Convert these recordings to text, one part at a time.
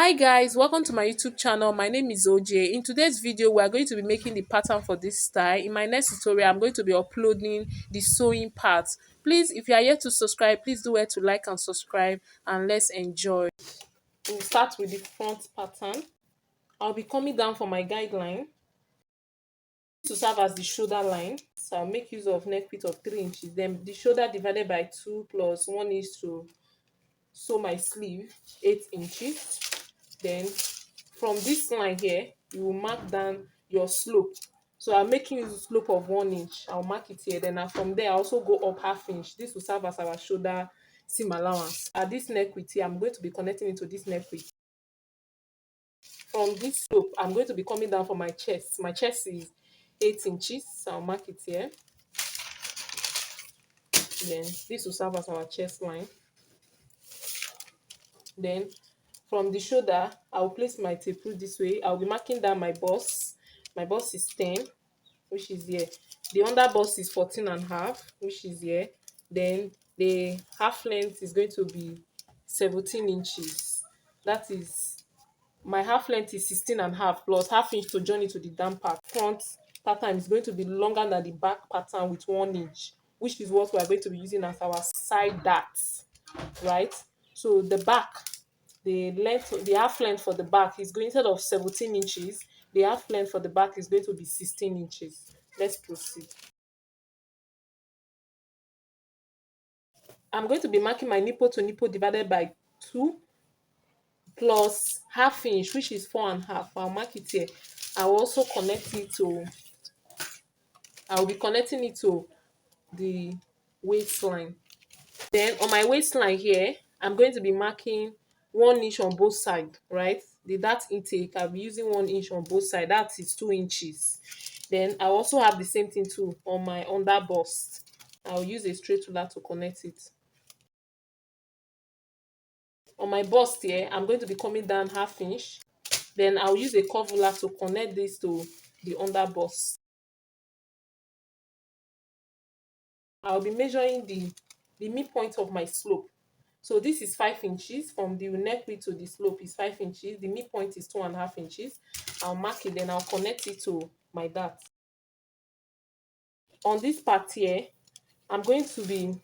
Hi guys, welcome to my YouTube channel. My name is OJ. In today's video, we are going to be making the pattern for this style. In my next tutorial, I'm going to be uploading the sewing part. Please, if you are yet to subscribe, please do well to like and subscribe, and let's enjoy. We'll start with the front pattern. I'll be coming down for my guideline to serve as the shoulder line. So I'll make use of neck width of 3 inches. Then the shoulder divided by 2 plus 1 inch to sew my sleeve, 8 inches. Then from this line here, you will mark down your slope. So I'm making use of slope of 1 inch. I'll mark it here. Then from there, I also go up ½ inch. This will serve as our shoulder seam allowance. At this neck width here, I'm going to be connecting it to this neck width. From this slope, I'm going to be coming down for my chest. My chest is 8 inches. So I'll mark it here. Then this will serve as our chest line. Then from the shoulder, I'll place my tape through this way. I'll be marking down my bust. My bust is 10, which is here. The under bust is 14.5, which is here. Then the half length is going to be 17 inches. That is, my half length is 16.5 plus ½ inch to join it to the down part. Front pattern is going to be longer than the back pattern with 1 inch, which is what we are going to be using as our side darts, right? So the back, the half length for the back is going, instead of 17 inches, the half length for the back is going to be 16 inches. Let's proceed. I'm going to be marking my nipple to nipple divided by 2 plus ½ inch, which is 4.5. I'll mark it here. I'll also connect it to, I'll be connecting it to the waistline. Then on my waistline here, I'm going to be marking 1 inch on both sides, right? The dart intake, I'll be using 1 inch on both sides. That is 2 inches. Then I also have the same thing too on my under bust. I'll use a straight ruler to connect it. On my bust here, I'm going to be coming down ½ inch. Then I'll use a curve ruler to connect this to the under bust. I'll be measuring the midpoint of my slope. So this is 5 inches. From the neck width to the slope is 5 inches. The midpoint is 2.5 inches. I'll mark it, then I'll connect it to my dart. On this part here, I'm going to be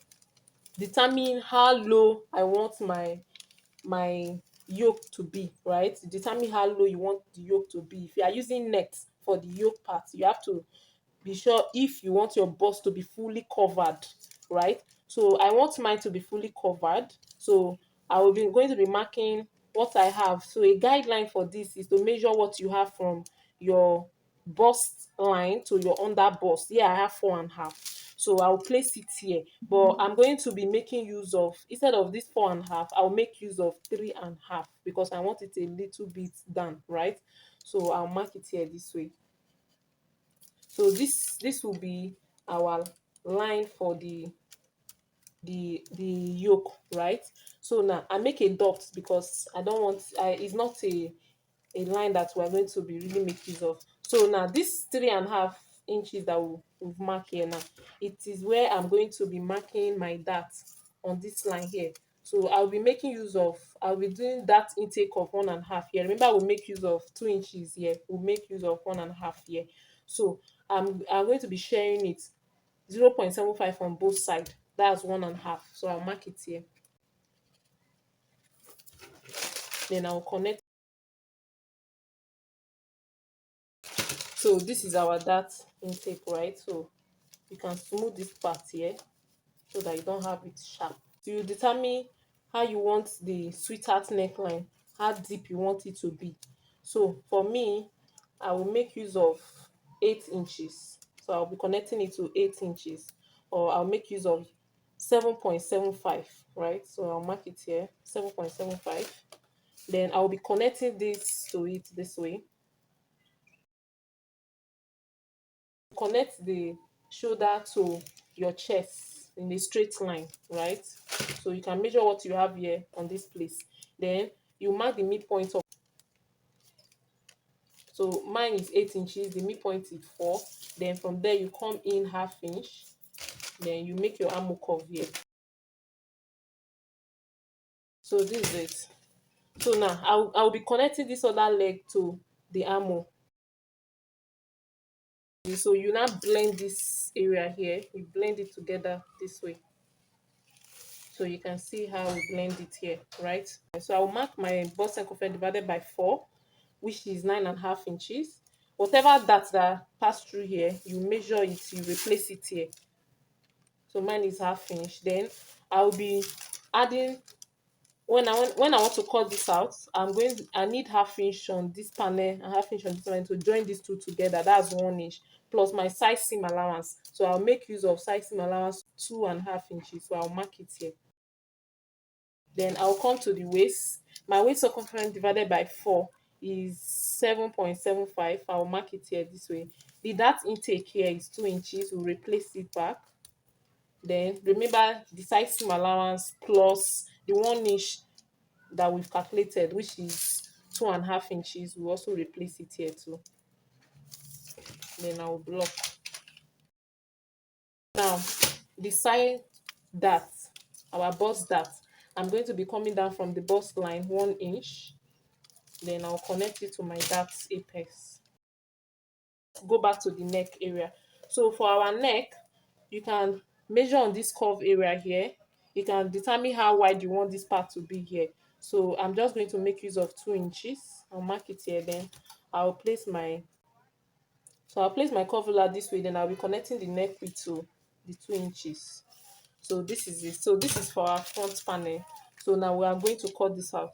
determining how low I want my yoke to be, right? Determine how low you want the yoke to be. If you are using net for the yoke part, you have to be sure if you want your bust to be fully covered, right? So I want mine to be fully covered. So I will be going to be marking what I have. So a guideline for this is to measure what you have from your bust line to your under bust. Here I have 4.5. So I'll place it here. But I'm going to be making use of, instead of this 4.5, I'll make use of 3.5 because I want it a little bit down, right? So I'll mark it here this way. So this will be our line for the yoke, right? So now I make a dot because I don't want, it's not a line that we're going to be really make use of. So now this 3.5 inches that we've marked here now, it is where I'm going to be marking my dart on this line here. So I'll be making use of, I'll be doing that intake of 1.5 here. Remember, we'll make use of 2 inches here. We'll make use of 1.5 here. So I'm going to be sharing it 0.75 on both sides. That's 1.5. So I'll mark it here. Then I'll connect. So this is our dart intake, right? So you can smooth this part here so that you don't have it sharp. So you determine how you want the sweetheart neckline, how deep you want it to be. So for me, I will make use of 8 inches. So I'll be connecting it to 8 inches, or I'll make use of 7.75, right? So I'll mark it here, 7.75. Then I'll be connecting this to it this way. Connect the shoulder to your chest in a straight line, right? So you can measure what you have here on this place. Then you mark the midpoint of, so mine is 8 inches, the midpoint is 4. Then from there you come in ½ inch. Then you make your armhole curve here. So this is it. So now I'll be connecting this other leg to the armhole. So you now blend this area here, you blend it together this way. So you can see how we blend it here, right? So I'll mark my bust circumference divided by 4, which is 9.5 inches. Whatever that pass through here, you measure it, you replace it here. So mine is half inch. Then I'll be adding, when I want to cut this out, I need half inch on this panel and half inch on this panel to join these two together. That's 1 inch plus my side seam allowance. So I'll make use of side seam allowance 2.5 inches. So I'll mark it here. Then I'll come to the waist. My waist circumference divided by 4 is 7.75. I'll mark it here this way. The dart intake here is 2 inches. We'll replace it back. Then remember the side seam allowance plus the 1 inch that we've calculated, which is 2.5 inches. We'll also replace it here too. Then I'll block. Now, the side dart, our bust dart, I'm going to be coming down from the bust line 1 inch. Then I'll connect it to my dart apex. Go back to the neck area. So for our neck, you can measure on this curve area here. You can determine how wide you want this part to be here. So I'm just going to make use of 2 inches. I'll mark it here. Then I'll place my curve ruler this way. Then I'll be connecting the neck width to the 2 inches. So this is it. So this is for our front panel. So now we are going to cut this out.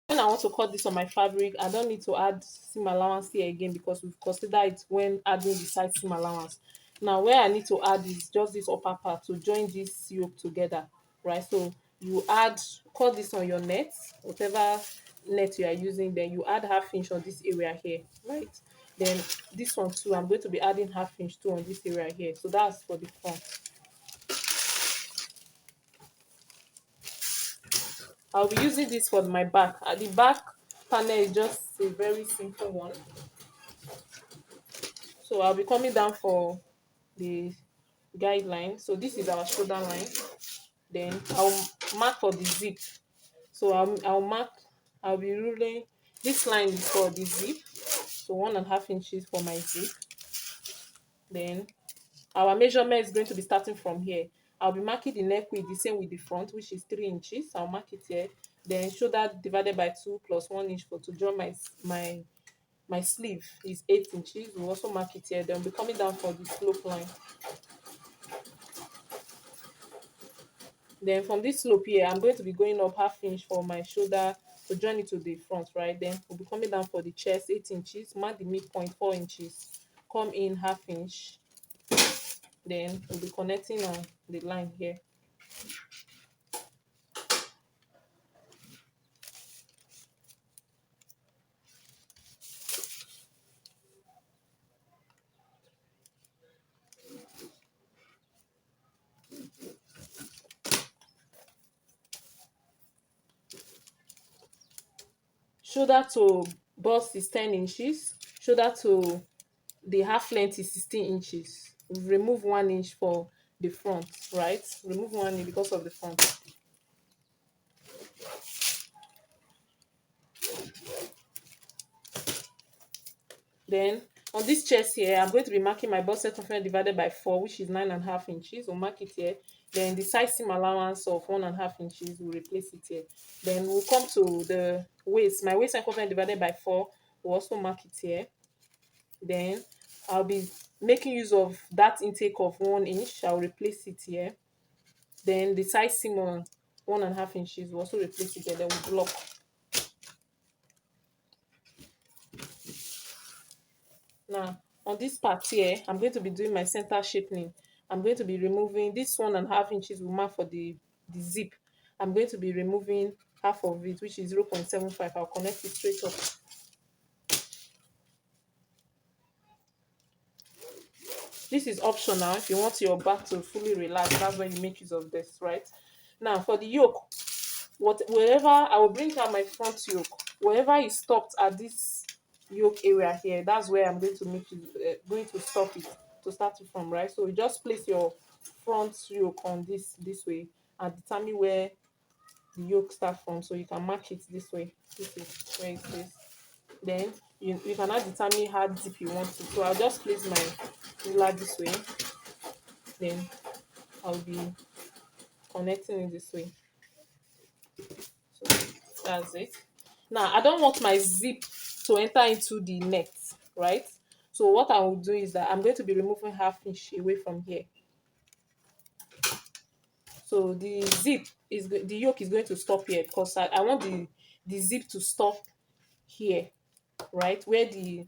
When I want to cut this on my fabric, I don't need to add seam allowance here again because we've considered it when adding the side seam allowance. Now where I need to add is just this upper part to join this yoke together, right? So you cut this on your net, whatever net you are using, then you add half inch on this area here, right? Then this one too, I'm going to be adding half inch too on this area here. So that's for the front. I'll be using this for my back. The back panel is just a very simple one. So I'll be coming down for the guideline. So this is our shoulder line. Then I'll mark for the zip. So I'll be ruling. This line is for the zip. So 1.5 inches for my zip. Then our measurement is going to be starting from here. I'll be marking the neck width the same with the front, which is 3 inches. I'll mark it here. Then shoulder divided by 2 plus 1 inch for to join my sleeve is 8 inches. We'll also mark it here. Then we'll be coming down for the slope line. Then from this slope here, I'm going to be going up half inch for my shoulder to join it to the front, right? Then we'll be coming down for the chest 8 inches. Mark the midpoint 4 inches. Come in half inch. Then we'll be connecting on the line here. Shoulder to bust is 10 inches. Shoulder to the half length is 16 inches. We've removed 1 inch for the front, right? Remove 1 inch because of the front. Then on this chest here, I'm going to be marking my bust circumference divided by 4, which is 9.5 inches. We'll mark it here. Then the side seam allowance of 1.5 inches, we'll replace it here. Then we'll come to the waist. My waist circumference divided by 4, we'll also mark it here. Then I'll be making use of that intake of 1 inch. I'll replace it here. Then the side seam on 1.5 inches, we'll also replace it here. Then we'll block. Now, on this part here, I'm going to be doing my center shaping. I'm going to be removing this 1.5 inches we mark for the zip. I'm going to be removing half of it, which is 0.75. I'll connect it straight up. This is optional. If you want your back to fully relax, that's when you make use of this, right? Now for the yoke, wherever I will bring out my front yoke, wherever it stopped at this yoke area here, that's where I'm going to going to stop it, to start it from, right? So you just place your front yoke on this way and determine where the yoke start from, so you can mark it this way. This is where it is. Then you can now determine how deep you want it. So I'll just place my ruler this way, then I'll be connecting it this way. So that's it. Now I don't want my zip to enter into the net, right? So what I will do is that I'm going to be removing half inch away from here. So the yoke is going to stop here, because I want the zip to stop here, right? Where the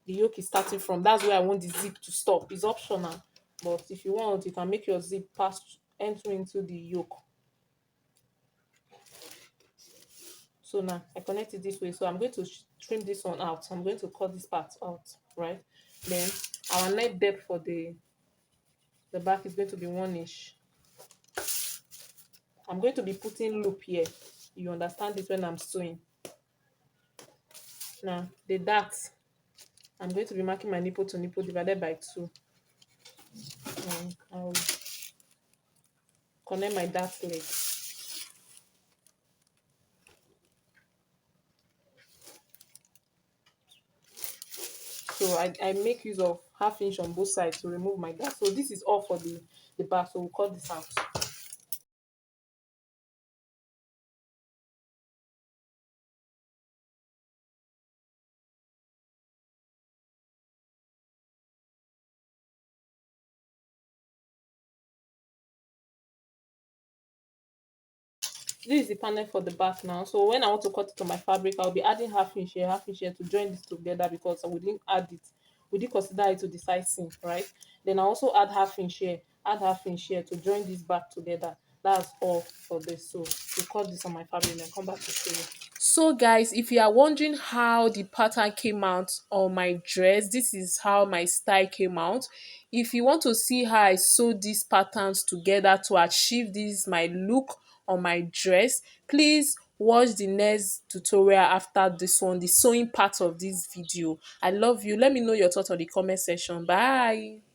yoke is starting from. That's where I want the zip to stop. It's optional, but if you want, you can make your zip pass enter into the yoke. So now I connect it this way. So I'm going to trim this one out. So I'm going to cut this part out, right? Then our net depth for the back is going to be 1 inch. I'm going to be putting loop here. You understand it when I'm sewing. Now the dart, I'm going to be marking my nipple to nipple divided by 2. And I'll connect my dart leg. So I make use of half inch on both sides to remove my dart. So this is all for the back. So we'll cut this out. This is the panel for the back now. So when I want to cut it on my fabric, I'll be adding half inch here to join this together, because we didn't add it. We did consider it to the side seam, right? Then I also add half inch here to join this back together. That's all for this. So we cut this on my fabric and then come back to show you. So guys, if you are wondering how the pattern came out on my dress, this is how my style came out. If you want to see how I sewed these patterns together to achieve this my look on my dress, please watch the next tutorial after this one, the sewing part of this video. I love you. Let me know your thoughts on the comment section. Bye.